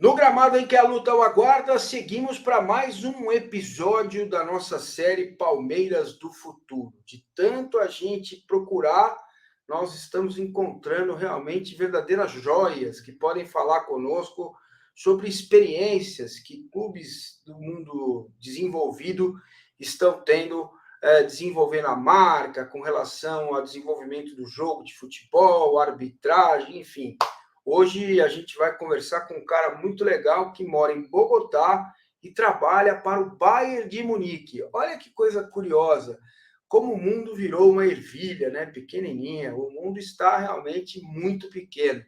No gramado em que a luta o aguarda, seguimos para mais um episódio da nossa série Palmeiras do Futuro. De tanto a gente procurar, nós estamos encontrando realmente verdadeiras joias que podem falar conosco sobre experiências que clubes do mundo desenvolvido estão tendo, desenvolvendo a marca com relação ao desenvolvimento do jogo de futebol, arbitragem, enfim. Hoje a gente vai conversar com um cara muito legal que mora em Bogotá e trabalha para o Bayern de Munique. Olha que coisa curiosa, como o mundo virou uma ervilha, né? Pequenininha. O mundo está realmente muito pequeno.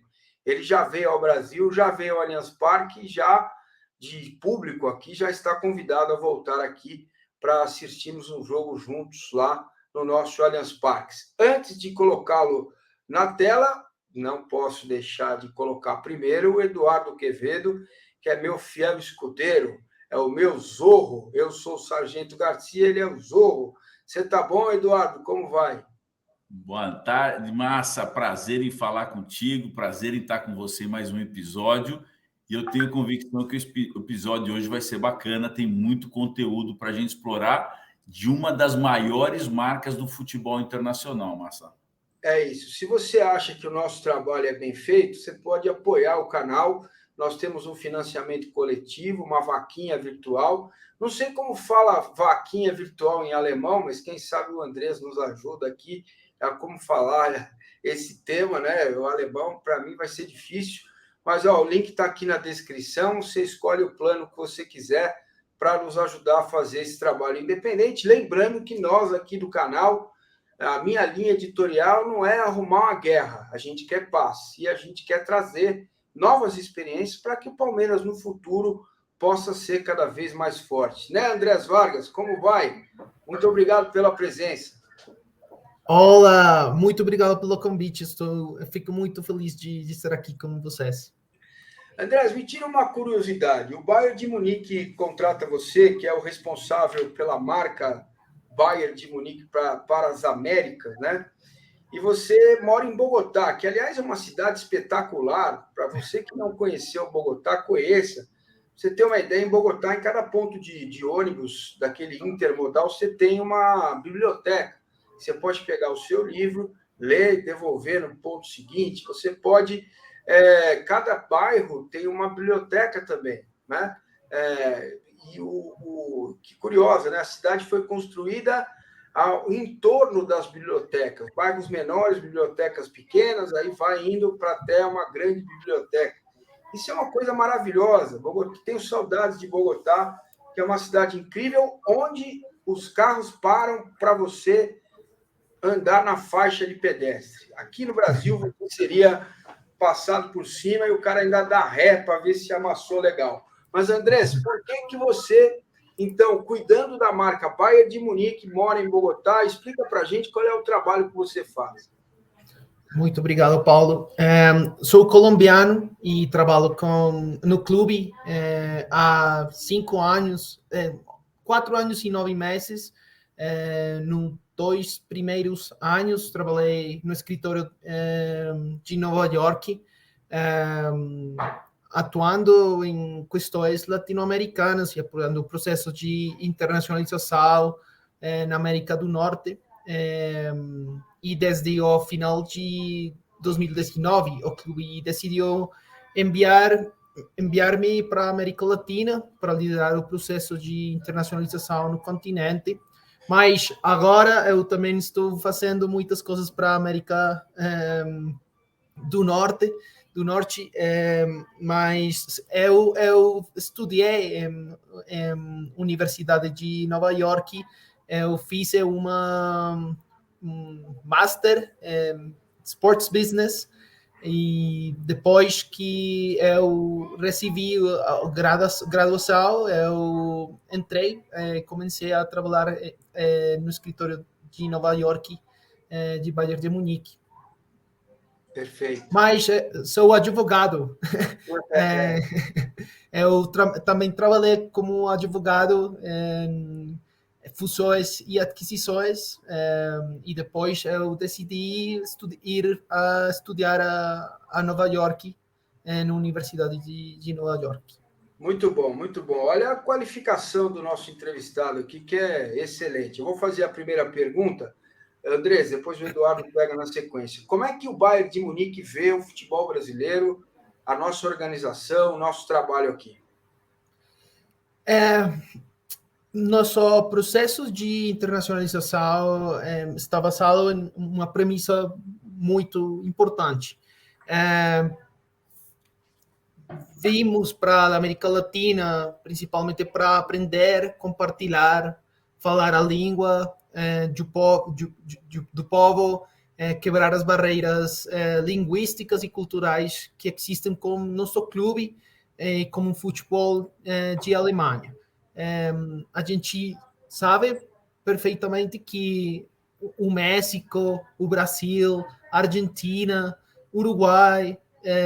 Ele já veio ao Brasil, já veio ao Allianz Parque, já de público aqui, já está convidado a voltar aqui para assistirmos um jogo juntos lá no nosso Allianz Parque. Antes de colocá-lo na tela, não posso deixar de colocar primeiro o Eduardo Quevedo, que é meu fiel escudeiro, é o meu Zorro. Eu sou o Sargento Garcia, ele é o Zorro. Você tá bom, Eduardo? Como vai? Boa tarde, Massa. Prazer em falar contigo, prazer em estar com você em mais um episódio. E eu tenho convicção que o episódio de hoje vai ser bacana, tem muito conteúdo para a gente explorar de uma das maiores marcas do futebol internacional, Massa. É isso. Se você acha que o nosso trabalho é bem feito, você pode apoiar o canal. Nós temos um financiamento coletivo, uma vaquinha virtual. Não sei como fala vaquinha virtual em alemão, mas quem sabe o Andrés nos ajuda aqui a como falar esse tema, né? O alemão, para mim, vai ser difícil. Mas ó, o link está aqui na descrição. Você escolhe o plano que você quiser para nos ajudar a fazer esse trabalho independente. Lembrando que nós aqui do canal, a minha linha editorial não é arrumar uma guerra, a gente quer paz e a gente quer trazer novas experiências para que o Palmeiras no futuro possa ser cada vez mais forte. Né, Andrés Vargas? Como vai? Muito obrigado pela presença. Olá, muito obrigado pelo convite. Fico muito feliz de estar aqui com vocês. Andrés, me tira uma curiosidade. O Bayern de Munique contrata você, que é o responsável pela marca Bayern de Munique para as Américas, né? E você mora em Bogotá, que, aliás, é uma cidade espetacular. Para você que não conheceu Bogotá, conheça. Você tem uma ideia, em Bogotá, em cada ponto de ônibus daquele intermodal, você tem uma biblioteca. Você pode pegar o seu livro, ler e devolver no ponto seguinte. Você pode... cada bairro tem uma biblioteca também, né? Que curiosa, né? A cidade foi construída em torno das bibliotecas, bairros menores, bibliotecas pequenas, aí vai indo para até uma grande biblioteca. Isso é uma coisa maravilhosa. Bogotá, tenho saudades de Bogotá, que é uma cidade incrível, onde os carros param para você andar na faixa de pedestre. Aqui no Brasil, você seria passado por cima e o cara ainda dá ré para ver se amassou legal. Mas, Andrés, por que você, então, cuidando da marca Bayern de Munique, mora em Bogotá, explica para a gente qual é o trabalho que você faz. Muito obrigado, Paulo. Sou colombiano e trabalho no clube há 5 anos, 4 anos e 9 meses. Nos 2 primeiros anos, trabalhei no escritório de Nova York, atuando em questões latino-americanas e apoiando o processo de internacionalização na América do Norte. E desde o final de 2019, o clube decidiu enviar-me para a América Latina para liderar o processo de internacionalização no continente. Mas agora eu também estou fazendo muitas coisas para a América do Norte, mas eu estudei em Universidade de Nova York. Eu fiz um Master Sports Business e depois que eu recebi a graduação, eu entrei, comecei a trabalhar no escritório de Nova York, de Bayern de Munique. Perfeito. Mas sou advogado. Eu também trabalhei como advogado em fusões e aquisições, e depois eu decidi ir a estudar a Nova York na Universidade de Nova York. Muito bom, muito bom. Olha a qualificação do nosso entrevistado aqui, que é excelente. Eu vou fazer a primeira pergunta. Andrés, depois o Eduardo pega na sequência. Como é que o Bayern de Munique vê o futebol brasileiro, a nossa organização, o nosso trabalho aqui? Nosso processo de internacionalização está basado em uma premissa muito importante. Vimos para a América Latina, principalmente para aprender, compartilhar, falar a língua do povo, quebrar as barreiras linguísticas e culturais que existem com nosso clube, como o futebol de Alemanha. A gente sabe perfeitamente que o México, o Brasil, a Argentina, Uruguai,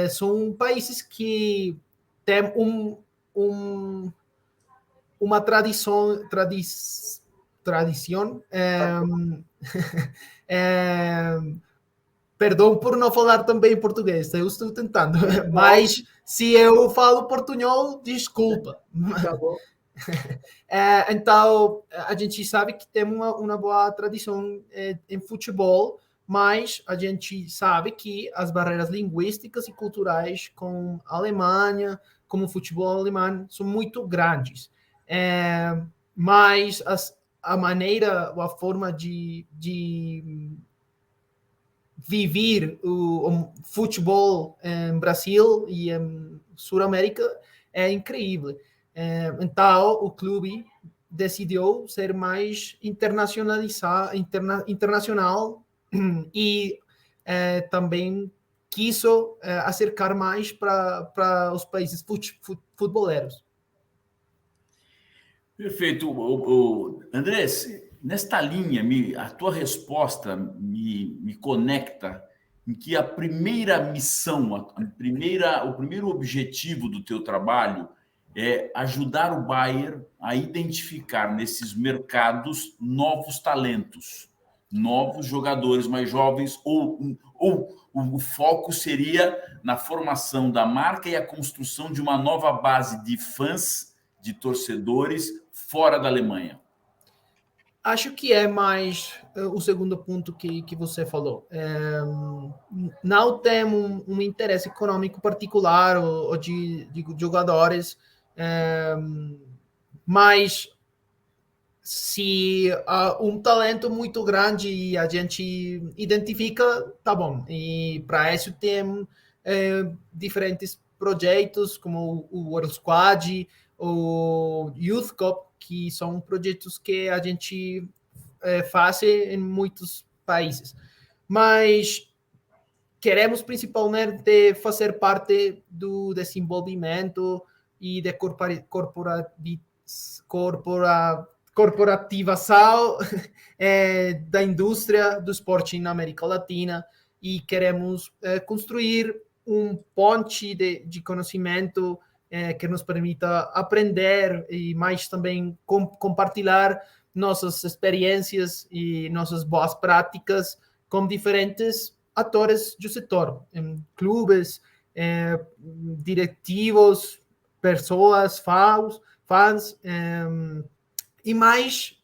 são países que têm uma tradição perdão por não falar também português, eu estou tentando, mas se eu falo portunhol, desculpa. Tá bom. Então, a gente sabe que tem uma boa tradição em futebol, mas a gente sabe que as barreiras linguísticas e culturais com a Alemanha, como o futebol alemão, são muito grandes. Mas a maneira, a forma de viver o futebol em Brasil e em Sul-América é incrível. Então, o clube decidiu ser mais internacional e também quis acercar mais para os países futeboleiros. Perfeito. Andrés, nesta linha, a tua resposta me conecta em que a primeira missão, o primeiro objetivo do teu trabalho é ajudar o Bayern a identificar nesses mercados novos talentos, novos jogadores mais jovens, ou o foco seria na formação da marca e a construção de uma nova base de fãs, de torcedores fora da Alemanha? Acho que é mais o segundo ponto que você falou. Não tem um interesse econômico particular ou de jogadores, mas se há um talento muito grande e a gente identifica, tá bom. E para isso tem diferentes projetos como o World Squad, o Youth Cup, que são projetos que a gente faz em muitos países. Mas queremos principalmente fazer parte do desenvolvimento e da corporativação da indústria do esporte na América Latina e queremos construir ponte de conhecimento que nos permita aprender e mais também compartilhar nossas experiências e nossas boas práticas com diferentes atores do setor, clubes, diretivos, pessoas, fãs, e mais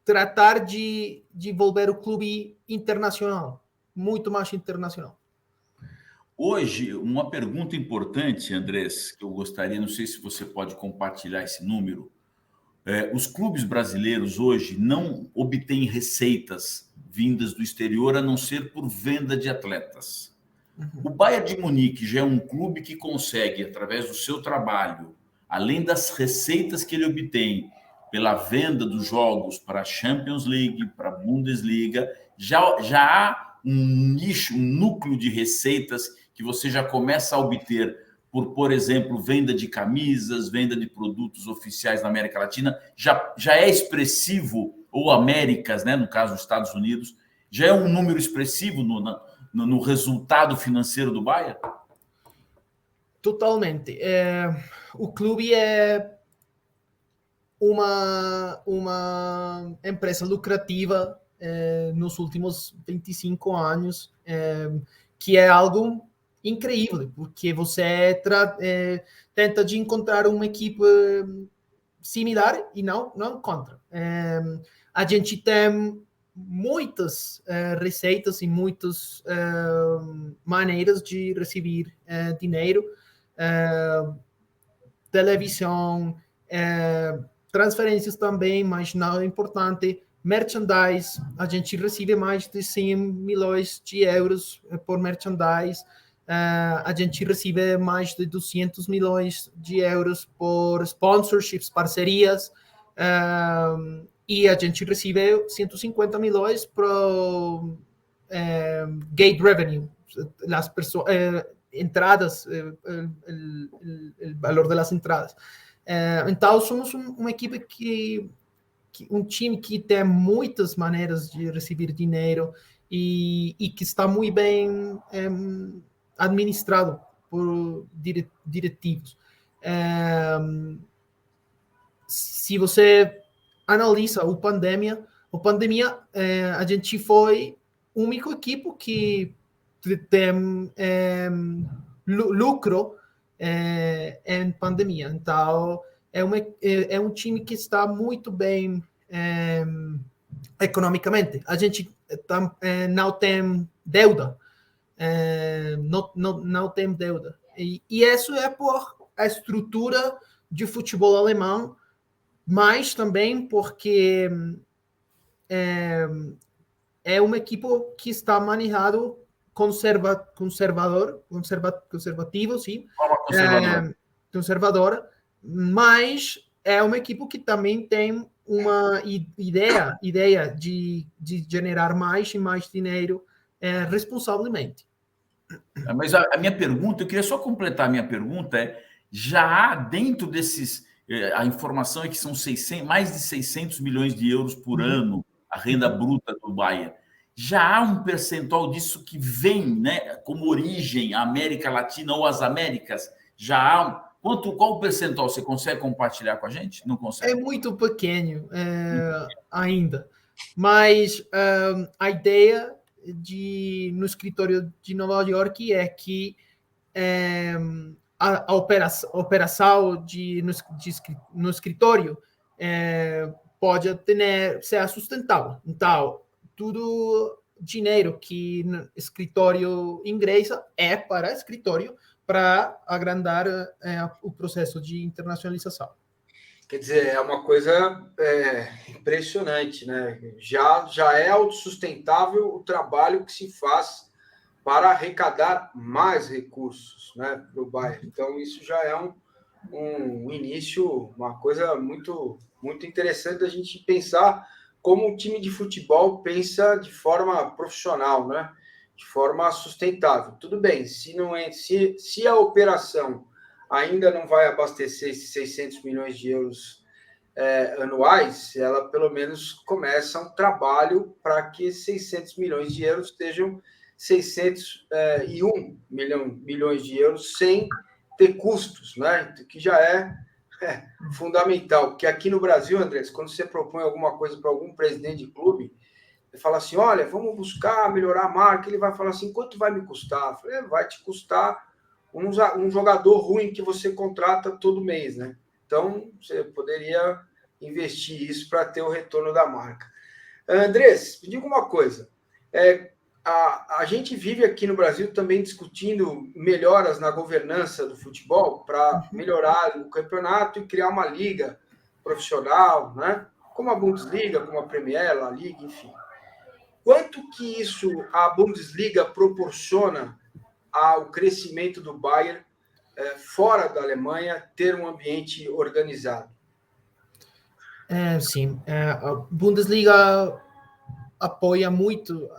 tratar de desenvolver o clube internacional, muito mais internacional. Hoje, uma pergunta importante, Andrés, que eu gostaria, não sei se você pode compartilhar esse número. Os clubes brasileiros hoje não obtêm receitas vindas do exterior, a não ser por venda de atletas. O Bayern de Munique já é um clube que consegue, através do seu trabalho, além das receitas que ele obtém pela venda dos jogos para a Champions League, para a Bundesliga, já há um nicho, um núcleo de receitas que você já começa a obter por exemplo, venda de camisas, venda de produtos oficiais na América Latina, já é expressivo, ou Américas, né, no caso dos Estados Unidos, já é um número expressivo no resultado financeiro do Bayern? Totalmente. O clube é uma empresa lucrativa nos últimos 25 anos, que é algo incrível, porque você tenta de encontrar uma equipe similar e não encontra. A gente tem muitas receitas e muitas maneiras de receber dinheiro, televisão, transferências também, mas não é importante. Merchandise, a gente recebe mais de 100 milhões de euros por merchandise. A gente recebe mais de 200 milhões de euros por sponsorships, parcerias. E a gente recebe 150 milhões por gate revenue, las entradas, o valor das entradas. Então, somos uma equipe um time que tem muitas maneiras de receber dinheiro e que está muito bem administrado por diretivos. Se você analisa a pandemia, a gente foi o único equipe que tem lucro em pandemia. Então, é um time que está muito bem economicamente. A gente não tem deuda. Não tem deuda. E isso é por a estrutura de futebol alemão, mas também porque é uma equipe que está manejado conservativo, sim. Conservadora, mas é uma equipe que também tem uma ideia de generar mais e mais dinheiro responsavelmente. Mas a minha pergunta, eu queria só completar a minha pergunta, já há dentro desses, a informação é que são mais de 600 milhões de euros por ano, a renda bruta do Bayern. Já há um percentual disso que vem, né, como origem a América Latina ou as Américas? Já há qual o percentual? Você consegue compartilhar com a gente? Não consegue? É muito pequeno ainda, mas a ideia no escritório de Nova York é que a operação no escritório pode ser sustentável. Então, tudo dinheiro que no escritório ingressa é para escritório para agrandar o processo de internacionalização. Quer dizer, é uma coisa impressionante, né? Já é autossustentável o trabalho que se faz para arrecadar mais recursos, né, para o Bayern. Então, isso já é um início, uma coisa muito, muito interessante da gente pensar como o time de futebol pensa de forma profissional, né? De forma sustentável. Tudo bem, se a operação ainda não vai abastecer esses 600 milhões de euros anuais, ela pelo menos começa um trabalho para que 600 milhões de euros estejam 601 milhões de euros sem ter custos, né? Que já é fundamental. Porque aqui no Brasil, Andrés, quando você propõe alguma coisa para algum presidente de clube, ele fala assim, olha, vamos buscar melhorar a marca, ele vai falar assim, quanto vai me custar? Eu falei, vai te custar um jogador ruim que você contrata todo mês, né? Então, você poderia investir isso para ter o retorno da marca. Andrés, me diga uma coisa. A gente vive aqui no Brasil também discutindo melhoras na governança do futebol para melhorar o campeonato e criar uma liga profissional, né? Como a Bundesliga, como a Premier, a Liga, enfim. Quanto que isso a Bundesliga proporciona ao crescimento do Bayern fora da Alemanha ter um ambiente organizado? Sim, a Bundesliga apoia muito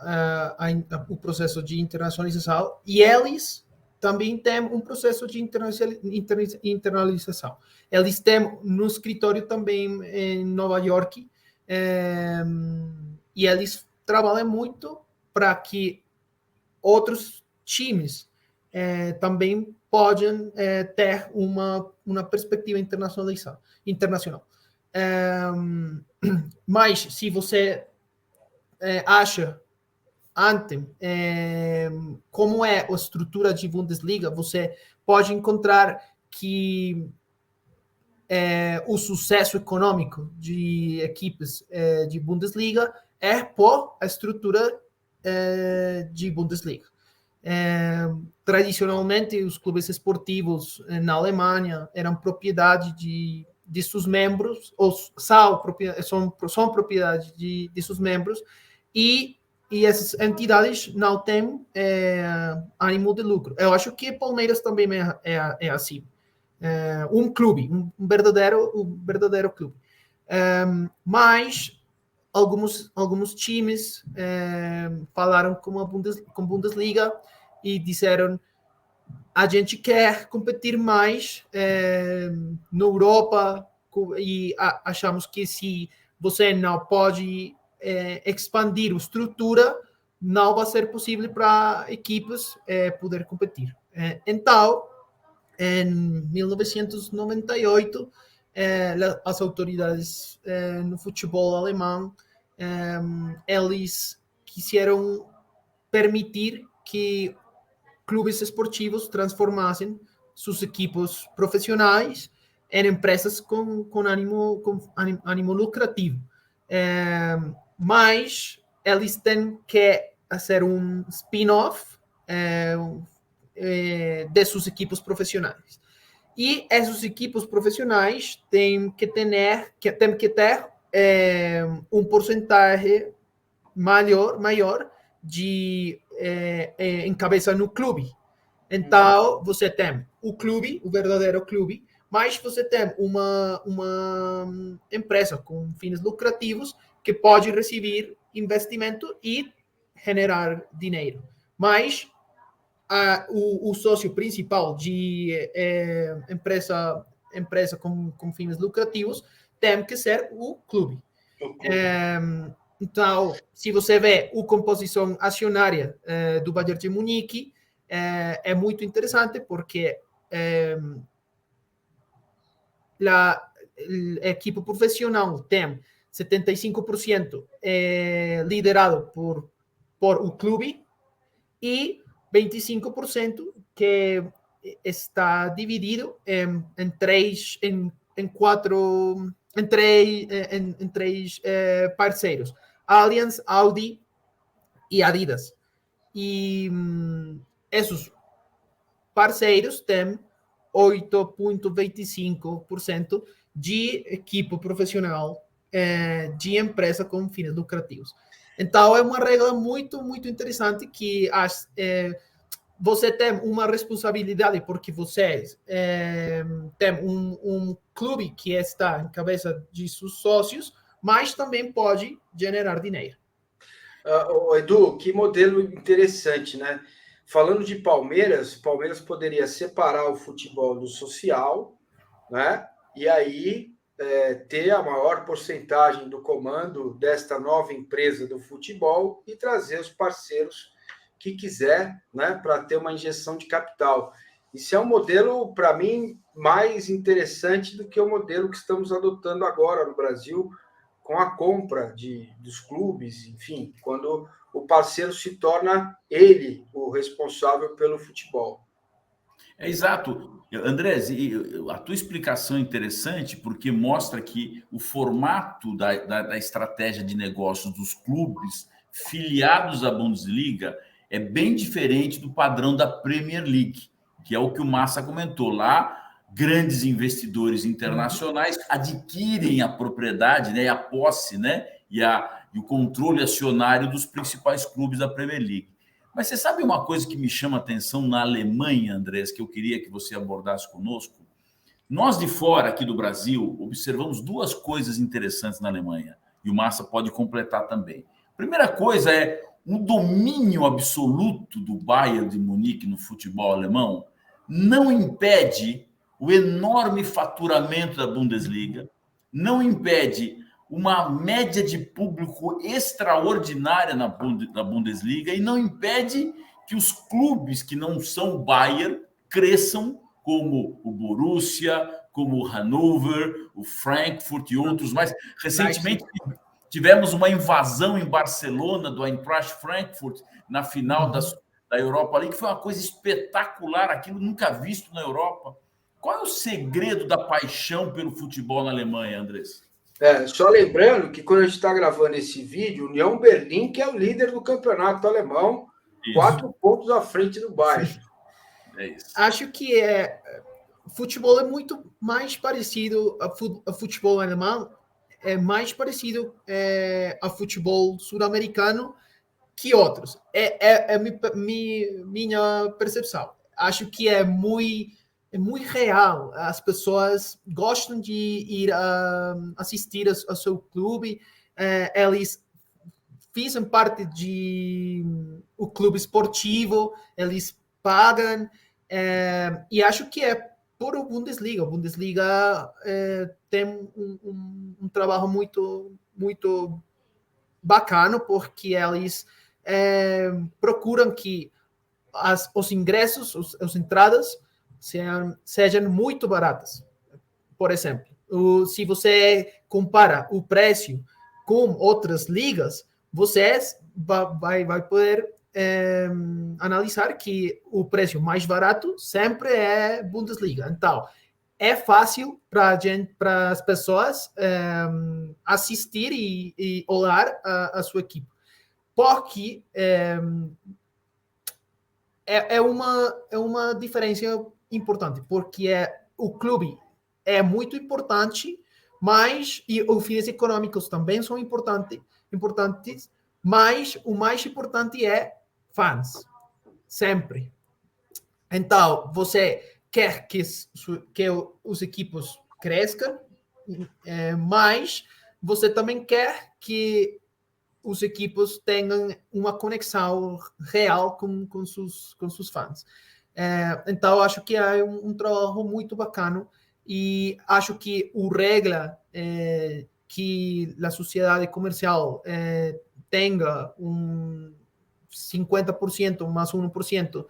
o processo de internacionalização e eles também têm um processo de internacionalização. Eles têm no escritório também em Nova York e eles trabalham muito para que outros times também podem ter uma perspectiva internacional. Mas se você acha Anthem, como é a estrutura de Bundesliga, você pode encontrar que o sucesso econômico de equipes de Bundesliga é por a estrutura de Bundesliga. Tradicionalmente, os clubes esportivos na Alemanha eram propriedade de seus membros, ou são propriedade de seus membros, e essas entidades não têm ânimo de lucro. Eu acho que Palmeiras também é assim. Um clube, um verdadeiro clube. Mas alguns times falaram com a Bundesliga e disseram: a gente quer competir mais na Europa, e achamos que se você não pode expandir a estrutura, não vai ser possível para equipes poder competir. Então, em 1998, as autoridades no futebol alemão, eles quiseram permitir que clubes esportivos transformassem seus equipos profissionais em empresas com ânimo lucrativo. Mas eles têm que fazer um spin-off de seus equipos profissionais. E esses equipos profissionais têm que ter um porcentagem maior de encabeça no clube. Então, você tem o clube, o verdadeiro clube, mas você tem uma empresa com fins lucrativos que pode receber investimento e generar dinheiro. Mas o sócio principal de empresa com fins lucrativos tem que ser o clube. Então, se você vê a composição acionária do Bayern de Munique, é muito interessante, porque a equipe profissional tem 75% liderado por o clube e 25% que está dividido em três parceiros: Allianz, Audi e Adidas. E esses parceiros têm 8,25% de equipe profissional de empresa com fins lucrativos. Então, é uma regra muito, muito interessante, que você tem uma responsabilidade, porque você tem um clube que está em cabeça de seus sócios, mas também pode generar dinheiro. Edu, que modelo interessante, né? Falando de Palmeiras poderia separar o futebol do social, né? E aí ter a maior porcentagem do comando desta nova empresa do futebol e trazer os parceiros que quiser, né, para ter uma injeção de capital. Isso é um modelo, para mim, mais interessante do que o modelo que estamos adotando agora no Brasil, com a compra dos clubes, enfim, quando o parceiro se torna ele o responsável pelo futebol. Exato. Andrés, a tua explicação é interessante, porque mostra que o formato da estratégia de negócios dos clubes filiados à Bundesliga é bem diferente do padrão da Premier League, que é o que o Massa comentou. Lá, grandes investidores internacionais adquirem a propriedade, né, a posse, né, e o controle acionário dos principais clubes da Premier League. Mas você sabe uma coisa que me chama a atenção na Alemanha, Andrés, que eu queria que você abordasse conosco? Nós de fora, aqui do Brasil, observamos duas coisas interessantes na Alemanha, e o Massa pode completar também. A primeira coisa é um domínio absoluto do Bayern de Munique no futebol alemão não impede o enorme faturamento da Bundesliga, não impede uma média de público extraordinária na Bundesliga e não impede que os clubes que não são o Bayern cresçam, como o Borussia, como o Hannover, o Frankfurt e outros mais. Recentemente tivemos uma invasão em Barcelona do Eintracht Frankfurt na final da Europa League, que foi uma coisa espetacular, aquilo nunca visto na Europa. Qual é o segredo da paixão pelo futebol na Alemanha, Andrés? Só lembrando que quando a gente está gravando esse vídeo, União Berlim, que é o líder do campeonato alemão, 4 pontos à frente do Bayern. É isso. Acho que futebol é muito mais parecido a futebol alemão, é mais parecido a futebol sul-americano que outros. Minha percepção. Acho que é muito real. As pessoas gostam de ir assistir ao seu clube. Eles fazem parte de o clube esportivo, eles pagam. E acho que é por o Bundesliga. A Bundesliga tem um trabalho muito bacana, porque eles procuram que os ingressos, as entradas sejam muito baratas. Por exemplo, se você compara o preço com outras ligas, você vai poder analisar que o preço mais barato sempre é Bundesliga. Então, é fácil para as pessoas assistir e olhar a sua equipe. Porque é uma diferença importante, porque o clube é muito importante, mas e os fins econômicos também são importantes, mas o mais importante é fãs, sempre. Então, você quer que os equipos cresçam, mas você também quer que os equipos tenham uma conexão real com seus fãs. Então, acho que é um trabalho muito bacana e acho que a regra que a sociedade comercial tenha 50% mais 1%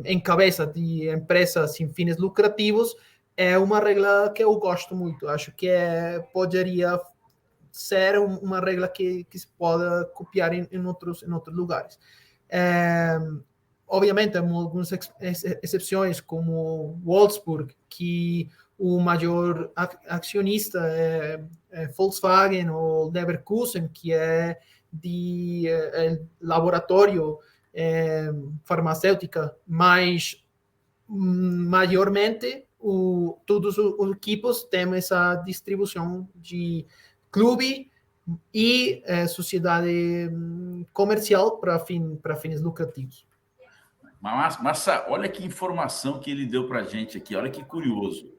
em cabeça de empresas sem fins lucrativos é uma regra que eu gosto muito. Acho que poderia ser uma regra que se pode copiar em outros lugares. Obviamente, há algumas exceções, como Wolfsburg, que o maior acionista é Volkswagen, ou Leverkusen, que é de laboratório farmacêutica, mas maiormente todos os equipos têm essa distribuição de clube e sociedade comercial para fins lucrativos. Massa, olha que informação que ele deu para a gente aqui, olha que curioso.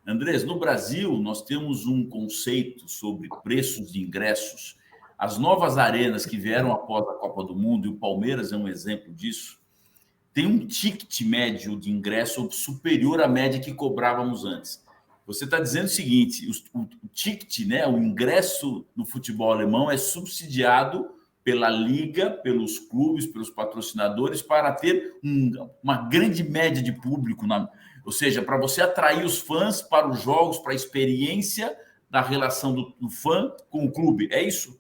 Andrés, no Brasil, nós temos um conceito sobre preços de ingressos. As novas arenas que vieram após a Copa do Mundo, e o Palmeiras é um exemplo disso, tem um ticket médio de ingresso superior à média que cobrávamos antes. Você está dizendo o seguinte, o ticket, né, o ingresso no futebol alemão é subsidiado pela liga, pelos clubes, pelos patrocinadores, para ter uma grande média de público, ou seja, para você atrair os fãs para os jogos, para a experiência da relação do fã com o clube. É isso?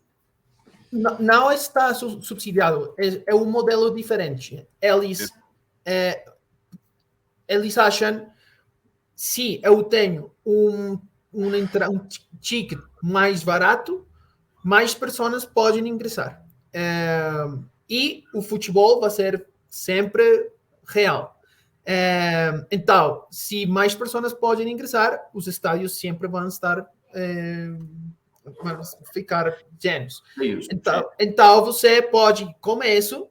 Não está subsidiado. É um modelo diferente. Eles acham, se eu tenho um ticket mais barato, mais pessoas podem ingressar. E o futebol vai ser sempre real. Então, se mais pessoas podem ingressar, os estádios sempre vão estar vão ficar llenos. Então, você pode, com isso,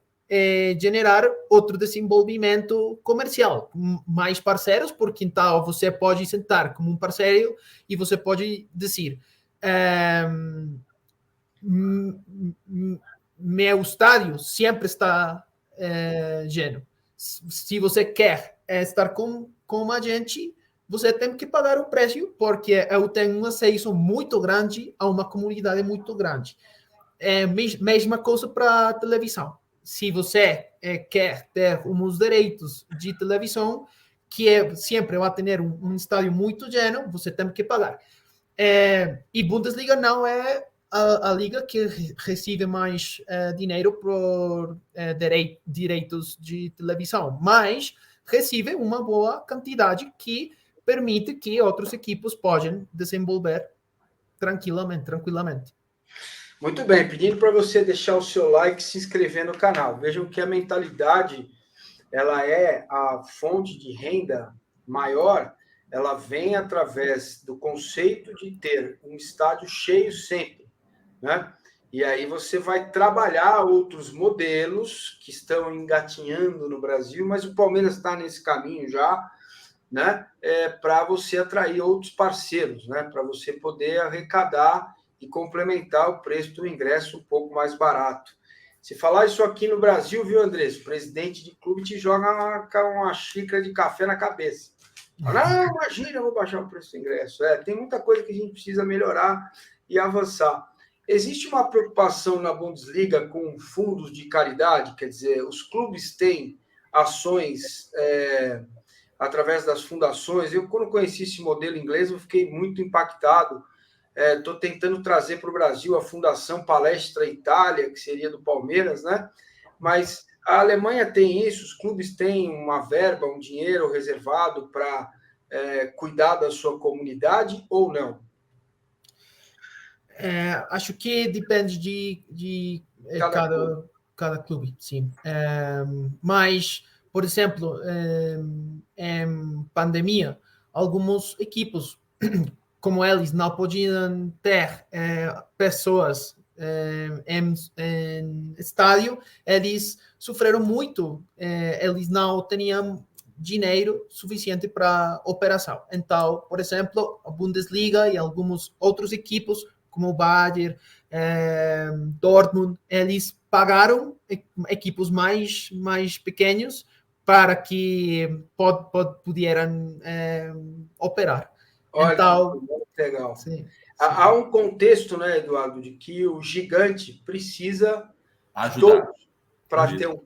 generar outro desenvolvimento comercial, mais parceiros, porque então você pode sentar como um parceiro e você pode dizer meu estádio sempre está lleno. Se você quer estar com a gente, você tem que pagar o preço, porque eu tenho um acesso muito grande a uma comunidade muito grande. Mesma coisa para a televisão. Se você quer ter uns direitos de televisão, que sempre vai ter um estádio muito lleno, você tem que pagar. E Bundesliga não é a liga que recebe mais dinheiro por direitos de televisão, mas recebe uma boa quantidade que permite que outros equipos possam desenvolver tranquilamente. Muito bem, pedindo para você deixar o seu like e se inscrever no canal. Vejam que a mentalidade, ela é a fonte de renda maior, ela vem através do conceito de ter um estádio cheio sempre, né? E aí você vai trabalhar outros modelos que estão engatinhando no Brasil, mas o Palmeiras está nesse caminho já, né? Para você atrair outros parceiros, né? Para você poder arrecadar e complementar o preço do ingresso um pouco mais barato. Se falar isso aqui no Brasil, viu, Andrés? O presidente de clube te joga uma xícara de café na cabeça. Fala, não, imagina, eu vou baixar o preço do ingresso. Tem muita coisa que a gente precisa melhorar e avançar. Existe uma preocupação na Bundesliga com fundos de caridade? Quer dizer, os clubes têm ações através das fundações. Eu, quando conheci esse modelo inglês, eu fiquei muito impactado. Estou tentando trazer para o Brasil a Fundação Palestra Itália, que seria do Palmeiras, né? Mas a Alemanha tem isso, os clubes têm uma verba, um dinheiro reservado para cuidar da sua comunidade ou não? Acho que depende de cada clube, sim. Mas, por exemplo, em pandemia, algumas equipes, como eles não podiam ter pessoas em estádio, eles sofreram muito, eles não tinham dinheiro suficiente para operação. Então, por exemplo, a Bundesliga e algumas outras equipes, como o Bayern, Dortmund, eles pagaram equipos mais pequenos para que pudessem operar. Olha, então, legal. Sim. Há um contexto, né, Eduardo, de que o gigante precisa ajudar para ter um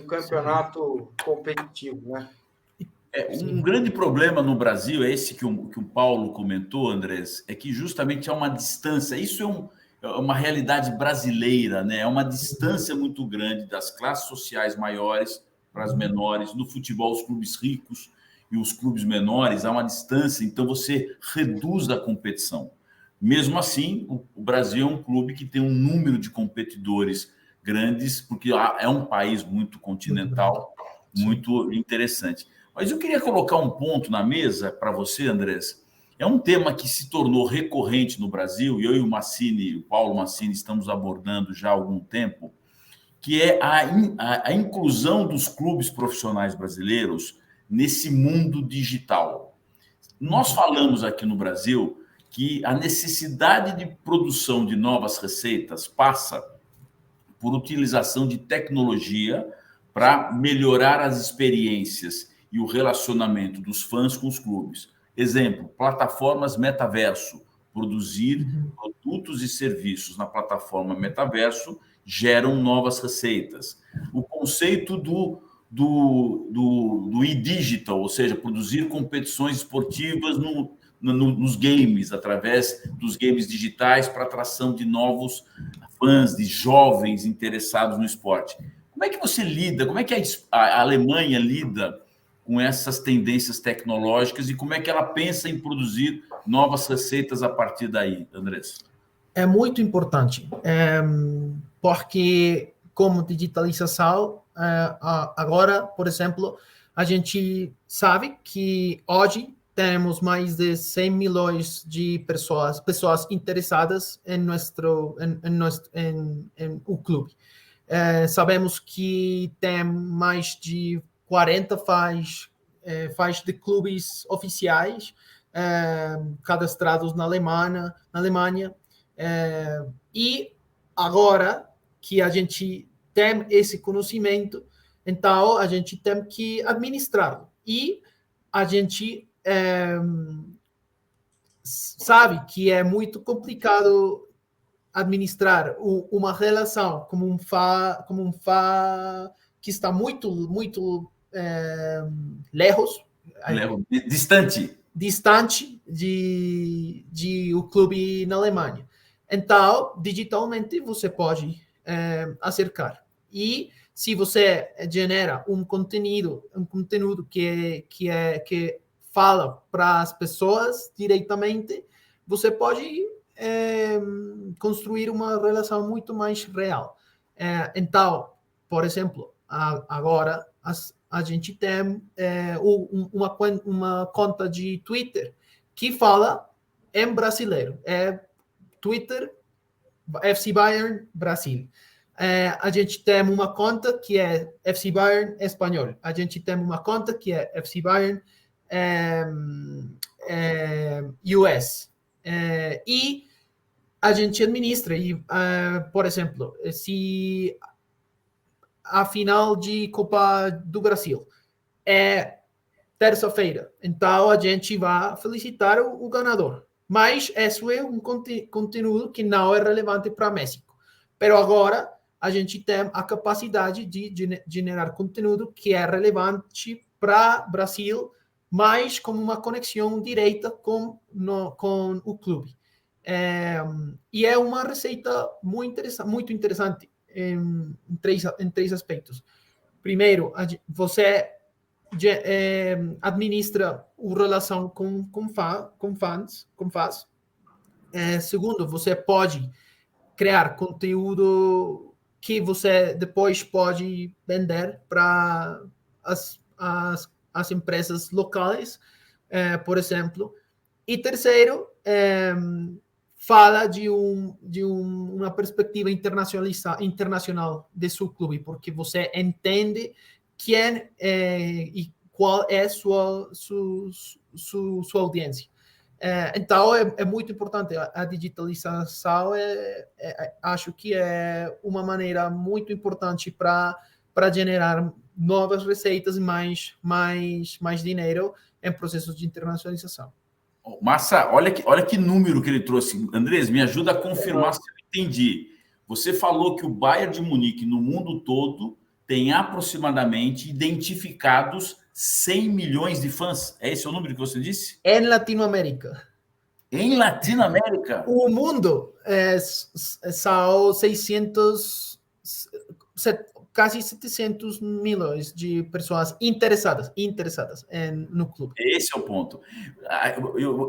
campeonato competitivo, né? Um grande problema no Brasil é esse que o Paulo comentou, Andrés, é que justamente há uma distância. Isso é uma realidade brasileira, né? É uma distância muito grande das classes sociais maiores para as menores. No futebol, os clubes ricos e os clubes menores, há uma distância, então você reduz a competição. Mesmo assim, o Brasil é um clube que tem um número de competidores grandes, porque é um país muito continental, muito interessante. Mas eu queria colocar um ponto na mesa para você, Andrés. É um tema que se tornou recorrente no Brasil, e eu e o Paulo Massini, estamos abordando já há algum tempo, que é a inclusão dos clubes profissionais brasileiros nesse mundo digital. Nós falamos aqui no Brasil que a necessidade de produção de novas receitas passa por utilização de tecnologia para melhorar as experiências e o relacionamento dos fãs com os clubes. Exemplo, plataformas metaverso. Produzir produtos e serviços na plataforma metaverso geram novas receitas. O conceito do e-digital, ou seja, produzir competições esportivas nos games, através dos games digitais para atração de novos fãs, de jovens interessados no esporte. Como é que você lida, como é que a Alemanha lida com essas tendências tecnológicas e como é que ela pensa em produzir novas receitas a partir daí, Andrés? É muito importante, porque como digitalização, agora, por exemplo, a gente sabe que hoje temos mais de 100 milhões de pessoas interessadas em o clube. Sabemos que tem mais de 40 faz de clubes oficiais cadastrados na Alemanha. E agora que a gente tem esse conhecimento, então a gente tem que administrá-lo. E a gente sabe que é muito complicado administrar uma relação como um FA que está muito lejos, distante de o clube na Alemanha. Então, digitalmente, você pode acercar. E se você genera um conteúdo que fala para as pessoas diretamente, você pode construir uma relação muito mais real. Então, por exemplo, agora a gente tem uma conta de Twitter que fala em brasileiro. É Twitter FC Bayern Brasil. A gente tem uma conta que é FC Bayern Espanhol. A gente tem uma conta que é FC Bayern US. E a gente administra. E, por exemplo, se a final de Copa do Brasil é terça-feira, então a gente vai felicitar o ganador. Mas isso é um conteúdo que não é relevante para México. Pero agora a gente tem a capacidade de generar conteúdo que é relevante para Brasil, mas com uma conexão direta com o clube. E é uma receita muito interessante em três aspectos. Primeiro, você administra a relação com fãs. Segundo, você pode criar conteúdo que você depois pode vender para as empresas locais, por exemplo. E terceiro, fala de uma perspectiva internacional de seu clube, porque você entende quem e qual é sua audiência. Então, é muito importante. A digitalização, acho que é uma maneira muito importante para generar novas receitas e mais dinheiro em processos de internacionalização. Massa, olha que número que ele trouxe. Andrés, me ajuda a confirmar se eu entendi. Você falou que o Bayern de Munique, no mundo todo, tem aproximadamente identificados 100 milhões de fãs. É esse o número que você disse? Em Latinoamérica. Em Latinoamérica? O mundo são quase 700 milhões de pessoas interessadas no clube. Esse é o ponto.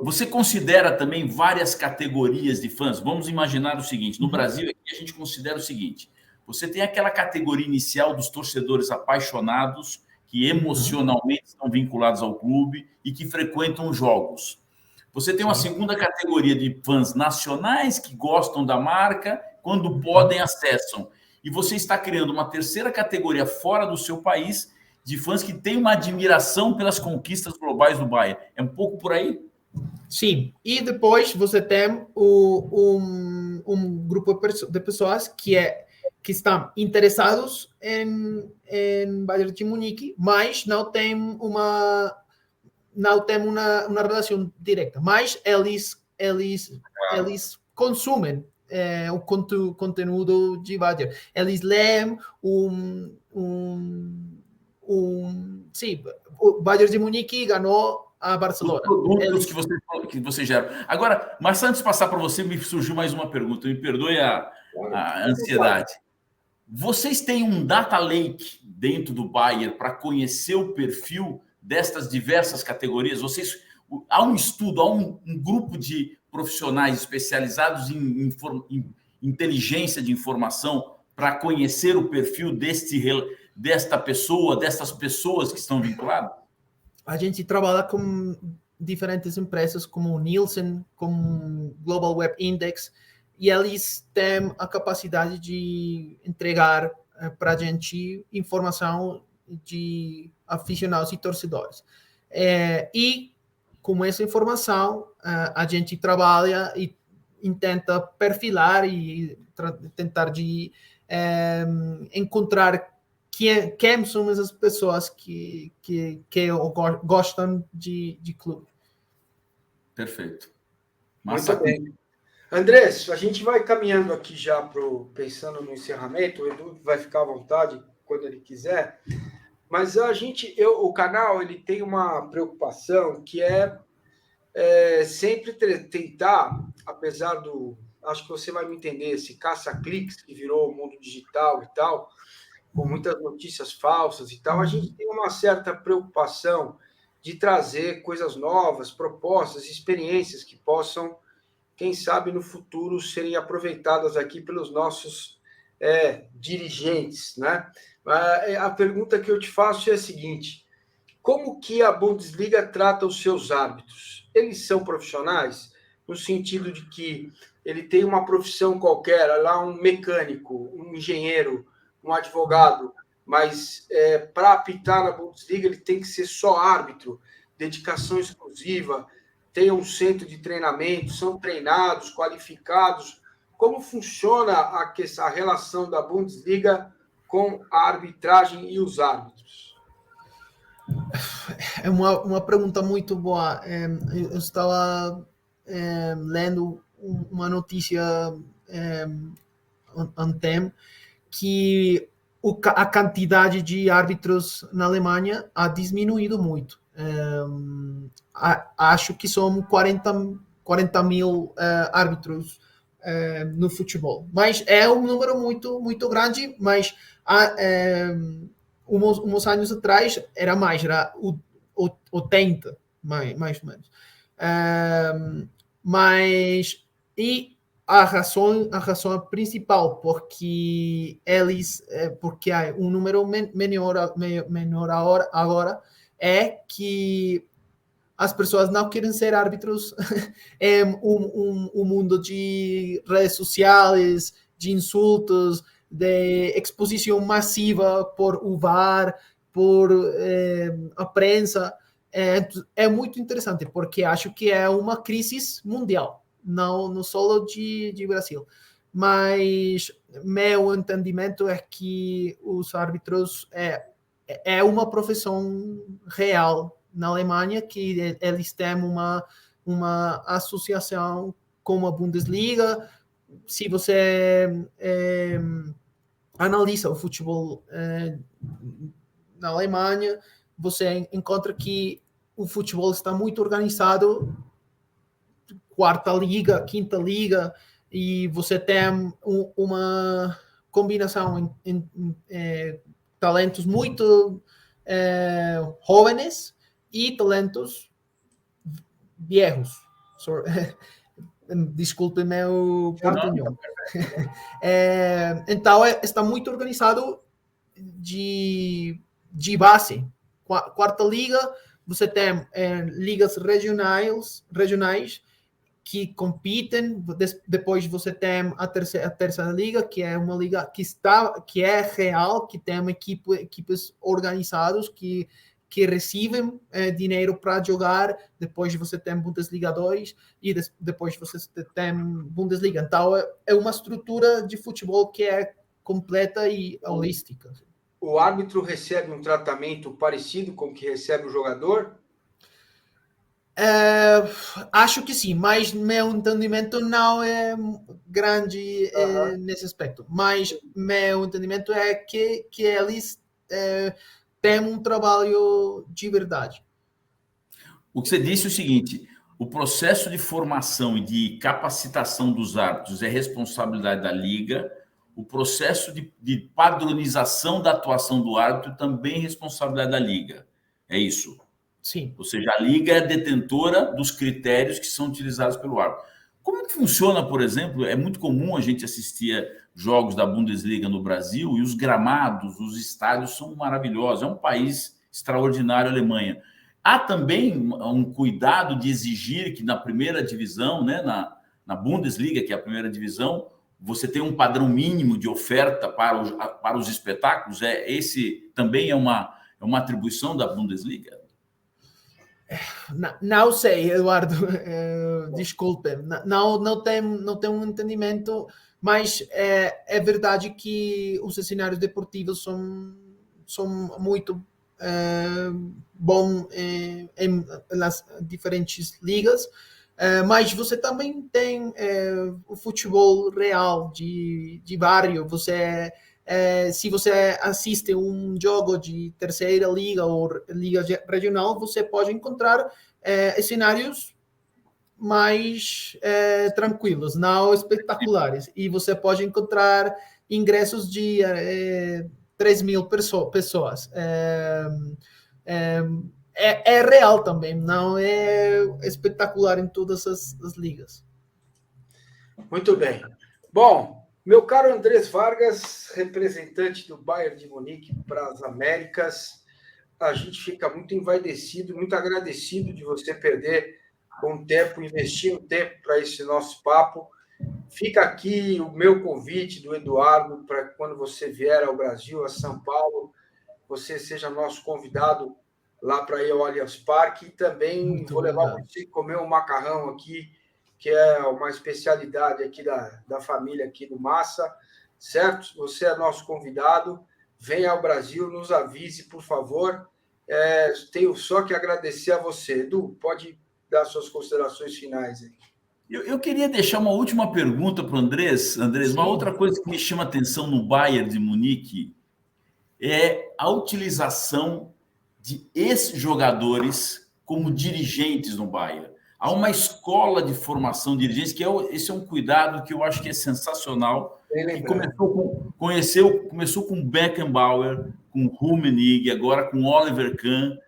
Você considera também várias categorias de fãs? Vamos imaginar o seguinte, no Brasil aqui a gente considera o seguinte, você tem aquela categoria inicial dos torcedores apaixonados que emocionalmente estão vinculados ao clube e que frequentam jogos. Você tem uma segunda categoria de fãs nacionais que gostam da marca, quando podem, acessam. E você está criando uma terceira categoria fora do seu país de fãs que têm uma admiração pelas conquistas globais do Bayern. É um pouco por aí? Sim. E depois você tem um grupo de pessoas que estão interessados em Bayern de Munique, mas não tem uma relação direta. Mas eles consumem o conteúdo de Bayern. Eles leem sim, o Bayern de Munique ganhou a Barcelona. Os produtos que você gera. Agora, mas antes de passar para você, me surgiu mais uma pergunta. Me perdoe a ansiedade. Vocês têm um data lake dentro do Bayern para conhecer o perfil destas diversas categorias? Há um estudo, há um grupo de profissionais especializados em inteligência de informação para conhecer o perfil desta pessoa, dessas pessoas que estão vinculadas? A gente trabalha com diferentes empresas como o Nielsen, como o Global Web Index, e eles têm a capacidade de entregar para a gente informação de aficionados e torcedores. E com essa informação, a gente trabalha e tenta perfilar e tentar de encontrar quem são essas pessoas que gostam de clube. Perfeito. Muito bem. Andrés, a gente vai caminhando aqui já pensando no encerramento. O Edu vai ficar à vontade quando ele quiser. Mas o canal ele tem uma preocupação que é sempre tentar, apesar acho que você vai me entender, esse caça-cliques que virou o mundo digital e tal, com muitas notícias falsas e tal, a gente tem uma certa preocupação de trazer coisas novas, propostas, experiências que possam, quem sabe, no futuro serem aproveitadas aqui pelos nossos dirigentes, né? A pergunta que eu te faço é a seguinte: como que a Bundesliga trata os seus árbitros? Eles são profissionais? No sentido de que ele tem uma profissão qualquer, lá um mecânico, um engenheiro, um advogado, mas para apitar na Bundesliga ele tem que ser só árbitro, dedicação exclusiva, tem um centro de treinamento, são treinados, qualificados. Como funciona a relação da Bundesliga com a arbitragem e os árbitros? É uma pergunta muito boa. Eu estava lendo uma notícia ontem que a quantidade de árbitros na Alemanha ha diminuído muito. Acho que são 40 mil árbitros no futebol. Mas é um número muito, muito grande, mas uns anos atrás era mais, era 80, mais ou menos. Mas e a razão principal porque há um número menor agora é que as pessoas não querem ser árbitros em um mundo de redes sociais, de insultos, de exposição massiva por o VAR, por a prensa. É muito interessante, porque acho que é uma crise mundial, não só de Brasil. Mas meu entendimento é que os árbitros é uma profissão real na Alemanha, que eles têm uma associação com a Bundesliga. Se você analisa o futebol na Alemanha, você encontra que o futebol está muito organizado, quarta liga, quinta liga, e você tem uma combinação em talentos muito jovens e talentos viejos. Desculpe meu portunhol. Então, está muito organizado de base. Quarta liga, você tem ligas regionais que competem. Depois você tem a terceira liga, que é uma liga que é real, que tem equipes organizadas que recebem dinheiro para jogar. Depois você tem Bundesliga 2 e depois você tem Bundesliga. Então é uma estrutura de futebol que é completa e holística. O árbitro recebe um tratamento parecido com o que recebe o jogador? Acho que sim, mas meu entendimento não é grande nesse aspecto. Mas meu entendimento é que eles têm um trabalho de verdade. O que você disse é o seguinte: o processo de formação e de capacitação dos árbitros é responsabilidade da liga. O processo de padronização da atuação do árbitro também é responsabilidade da liga. É isso? Sim. Ou seja, a liga é detentora dos critérios que são utilizados pelo árbitro. Como que funciona, por exemplo? É muito comum a gente assistir jogos da Bundesliga no Brasil e os gramados, os estádios são maravilhosos. É um país extraordinário, a Alemanha. Há também um cuidado de exigir que na primeira divisão, né, na Bundesliga, que é a primeira divisão, você tem um padrão mínimo de oferta para os espetáculos? Esse também é uma atribuição da Bundesliga? Não sei, Eduardo, desculpe, não tenho um entendimento, mas é verdade que os cenários deportivos são muito bons nas diferentes ligas, mas você também tem o futebol real de bairro. Se você assiste um jogo de terceira liga ou liga regional, você pode encontrar cenários mais tranquilos, não espetaculares. E você pode encontrar ingressos de 3.000 pessoas. É real também, não é espetacular em todas as ligas. Muito bem. Bom, meu caro Andrés Vargas, representante do Bayern de Munique para as Américas, a gente fica muito envaidecido, muito agradecido de você perder um tempo, investir um tempo para esse nosso papo. Fica aqui o meu convite do Eduardo para quando você vier ao Brasil, a São Paulo, você seja nosso convidado lá para ir ao Allianz Parque. E também Muito vou levar obrigado. você a comer um macarrão aqui, que é uma especialidade aqui da família aqui do Massa, certo? Você é nosso convidado, venha ao Brasil, nos avise, por favor. Tenho só que agradecer a você. Edu, pode dar suas considerações finais aí. Eu queria deixar uma última pergunta para o Andrés. Andrés, uma outra coisa que me chama a atenção no Bayern de Munique é a utilização de ex-jogadores como dirigentes no Bayern. Há uma escola de formação de dirigentes, esse é um cuidado que eu acho que é sensacional, que começou com Beckenbauer, com Rummenigge, agora com Oliver Kahn.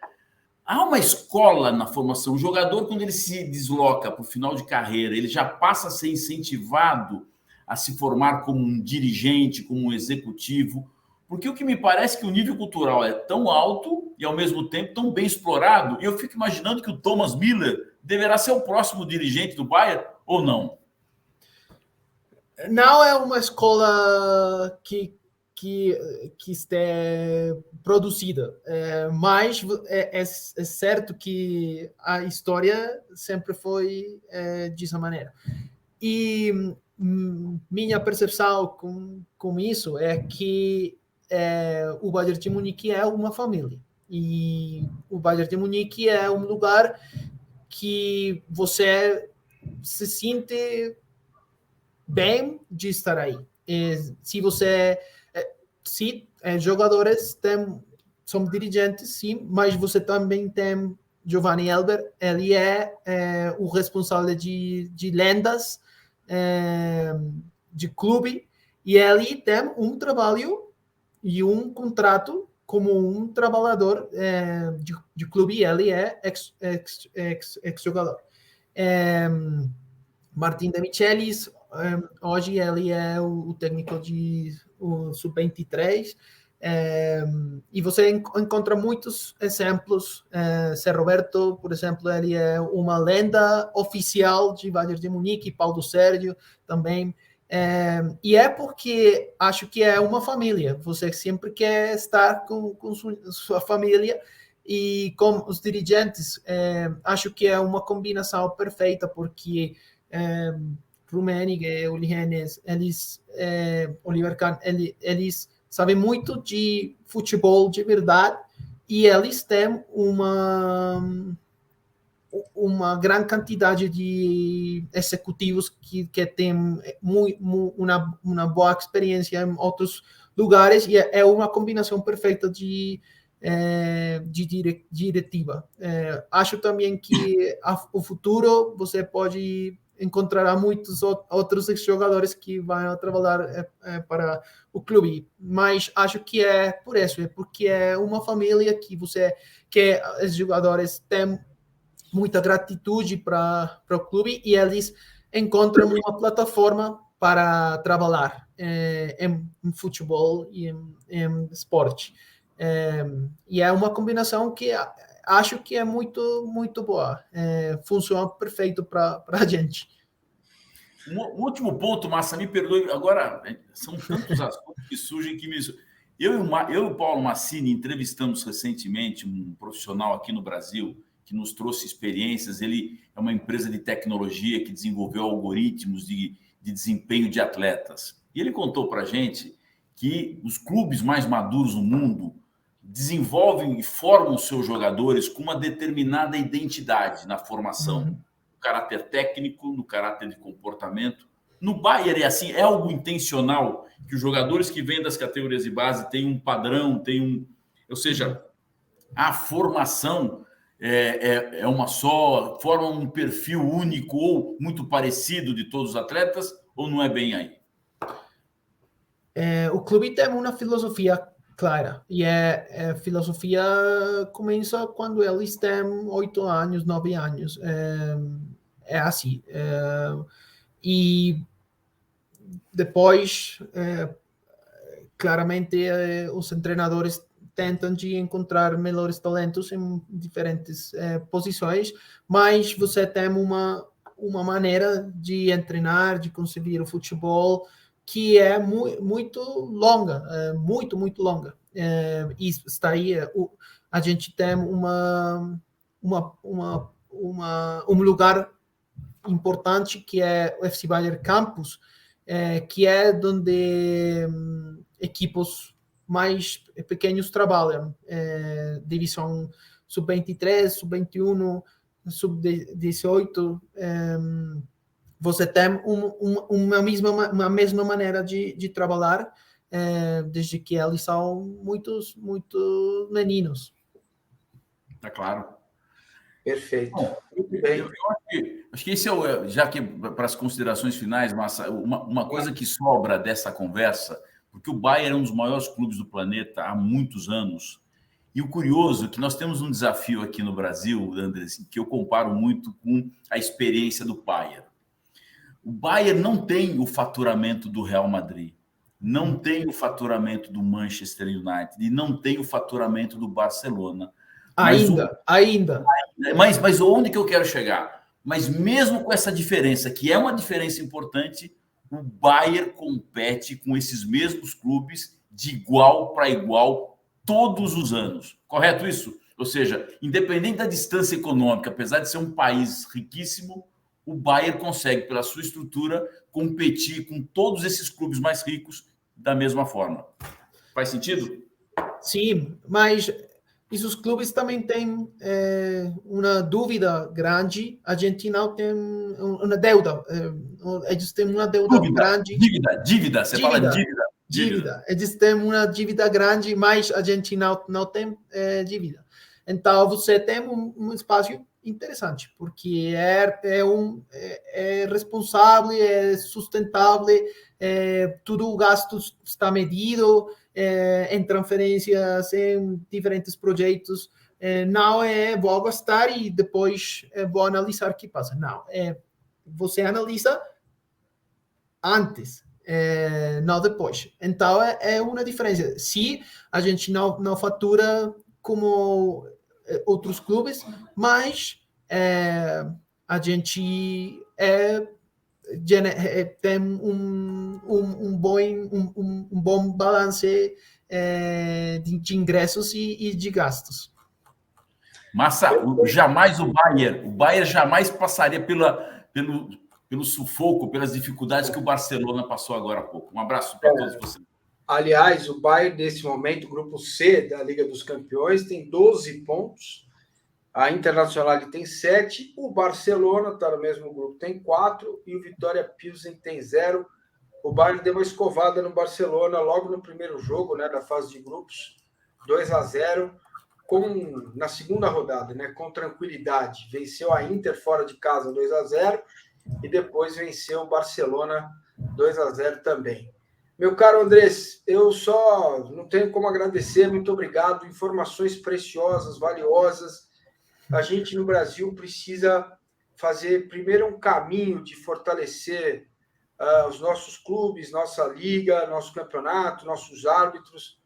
Há uma escola na formação. O jogador, quando ele se desloca para o final de carreira, ele já passa a ser incentivado a se formar como um dirigente, como um executivo, porque o que me parece é que o nível cultural é tão alto e, ao mesmo tempo, tão bem explorado, e eu fico imaginando que o Thomas Müller deverá ser o próximo dirigente do Bayern, ou não? Não é uma escola que esteja produzida, mas é certo que a história sempre foi dessa maneira. E minha percepção com isso é que o Bayern de Munique é uma família. E o Bayern de Munique é um lugar que você se sente bem de estar aí. Se você... jogadores são dirigentes, sim, mas você também tem Giovanni Elber, ele é o responsável de lendas de clube, e ele tem um trabalho e um contrato como um trabalhador de clube, e ele é ex-jogador. Martin de Michelis, hoje ele é o técnico de Sub-23, e você encontra muitos exemplos. Zé Roberto, por exemplo, ele é uma lenda oficial de Bayern de Munique, Paulo Sérgio também, e é porque acho que é uma família, você sempre quer estar com sua família, e com os dirigentes, acho que é uma combinação perfeita, porque Rummenigge, Uli Hoeneß, Oliver Kahn, eles sabem muito de futebol de verdade, e eles têm uma grande quantidade de executivos que têm uma boa experiência em outros lugares, e é uma combinação perfeita de diretiva. Acho também que o futuro você pode encontrar muitos outros jogadores que vão trabalhar para o clube, mas acho que é por isso, porque é uma família que os jogadores têm muita gratitude para o clube, e eles encontram uma plataforma para trabalhar em futebol e em esporte. E é uma combinação que acho que é muito, muito boa. Funciona perfeito para a gente. Um último ponto, Massa, me perdoe. Agora, são tantos assuntos que surgem que me... Eu e o Paulo Massini entrevistamos recentemente um profissional aqui no Brasil que nos trouxe experiências. Ele é uma empresa de tecnologia que desenvolveu algoritmos de desempenho de atletas. E ele contou para a gente que os clubes mais maduros do mundo desenvolvem e formam seus jogadores com uma determinada identidade na formação, no caráter técnico, no caráter de comportamento. No Bayern é assim, é algo intencional que os jogadores que vêm das categorias de base têm um padrão, ou seja, a formação é uma só, forma um perfil único ou muito parecido de todos os atletas, ou não é bem aí? O clube tem uma filosofia clara, e a filosofia começa quando eles têm 8 anos, 9 anos. É assim. E depois, claramente, os treinadores tentam de encontrar melhores talentos em diferentes posições, mas você tem uma maneira de treinar, de conceber o futebol que é muito longa, muito longa. Isso está aí. A gente tem um lugar importante que é o FC Bayern Campus, que é onde equipos mais pequenos trabalham, divisão sub-23, sub-21, sub-18, você tem uma mesma maneira de trabalhar, desde que eles são muito meninos. Tá claro. Perfeito. Bom, eu acho que esse já que para as considerações finais, Massa, uma coisa que sobra dessa conversa, porque o Bayern é um dos maiores clubes do planeta há muitos anos, e o curioso é que nós temos um desafio aqui no Brasil, Andrés, que eu comparo muito com a experiência do Bayern. O Bayern não tem o faturamento do Real Madrid, não tem o faturamento do Manchester United e não tem o faturamento do Barcelona. Ainda. Mas onde que eu quero chegar? Mas mesmo com essa diferença, que é uma diferença importante, o Bayern compete com esses mesmos clubes de igual para igual todos os anos. Correto isso? Ou seja, independente da distância econômica, apesar de ser um país riquíssimo, o Bayern consegue, pela sua estrutura, competir com todos esses clubes mais ricos da mesma forma. Faz sentido? Sim, mas esses clubes também têm uma dúvida grande. A gente não tem uma deuda. Eles têm uma deuda grande. Dívida. Você fala dívida. Dívida. Eles têm uma dívida grande, mas a gente não tem dívida. Então, você tem um espaço interessante, porque é responsável, é sustentável, tudo o gasto está medido, em transferências, em diferentes projetos. Não vou gastar e depois vou analisar o que passa. Não, você analisa antes, não depois. Então, é uma diferença. Se a gente não fatura como outros clubes, mas a gente tem um bom balance de ingressos e de gastos. Massa, jamais o Bayern jamais passaria pelo sufoco, pelas dificuldades que o Barcelona passou agora há pouco. Um abraço para todos vocês. Aliás, o Bayern, nesse momento, grupo C da Liga dos Campeões, tem 12 pontos. A Internacional tem 7. O Barcelona está no mesmo grupo, tem 4. E o Vitória Pilsen tem 0. O Bayern deu uma escovada no Barcelona logo no primeiro jogo, né, da fase de grupos. 2-0. Na segunda rodada, né, com tranquilidade. Venceu a Inter fora de casa 2-0. E depois venceu o Barcelona 2-0 também. Meu caro Andrés, eu só não tenho como agradecer, muito obrigado, informações preciosas, valiosas. A gente no Brasil precisa fazer primeiro um caminho de fortalecer os nossos clubes, nossa liga, nosso campeonato, nossos árbitros,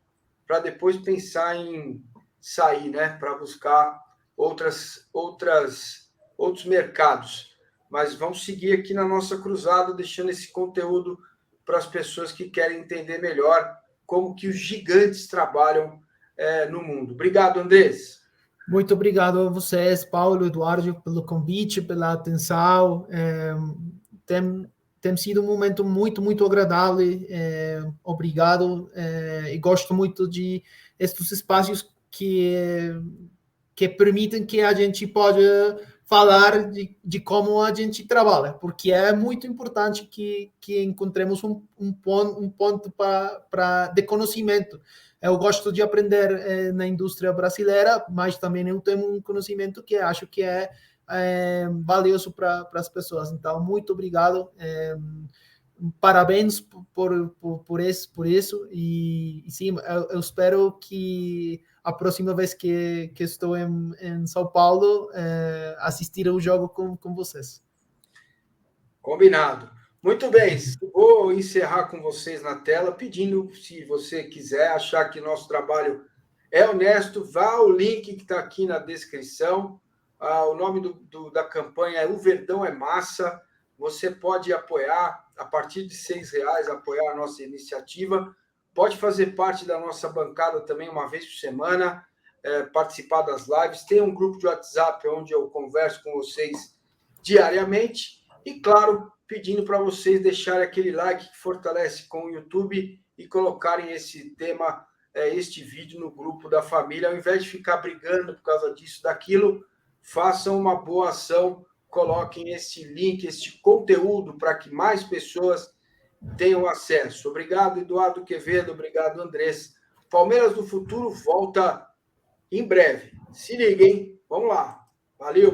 para depois pensar em sair, né, para buscar outros mercados. Mas vamos seguir aqui na nossa cruzada, deixando esse conteúdo para as pessoas que querem entender melhor como que os gigantes trabalham no mundo. Obrigado, Andrés. Muito obrigado a vocês, Paulo, Eduardo, pelo convite, pela atenção. Tem sido um momento muito agradável. Obrigado. E gosto muito de estes espaços que permitem que a gente pode falar de como a gente trabalha, porque é muito importante que encontremos um ponto de conhecimento. eu gosto de aprender na indústria brasileira, mas também eu tenho um conhecimento que acho que é valioso para as pessoas. Então, muito obrigado. Parabéns por isso. E sim, eu espero que a próxima vez que estou em São Paulo, assistir ao jogo com vocês. Combinado. Muito bem, vou encerrar com vocês na tela, pedindo, se você quiser achar que nosso trabalho é honesto, vá ao link que está aqui na descrição. O nome da campanha é O Verdão é Massa. Você pode apoiar, a partir de R$6, apoiar a nossa iniciativa. Pode fazer parte da nossa bancada também uma vez por semana, participar das lives. Tem um grupo de WhatsApp onde eu converso com vocês diariamente. E, claro, pedindo para vocês deixarem aquele like que fortalece com o YouTube e colocarem esse tema, este vídeo no grupo da família. Ao invés de ficar brigando por causa disso, daquilo, façam uma boa ação, coloquem esse link, este conteúdo para que mais pessoas tenham acesso. Obrigado, Eduardo Quevedo. Obrigado, Andrés. Palmeiras do Futuro volta em breve. Se liguem. Vamos lá. Valeu.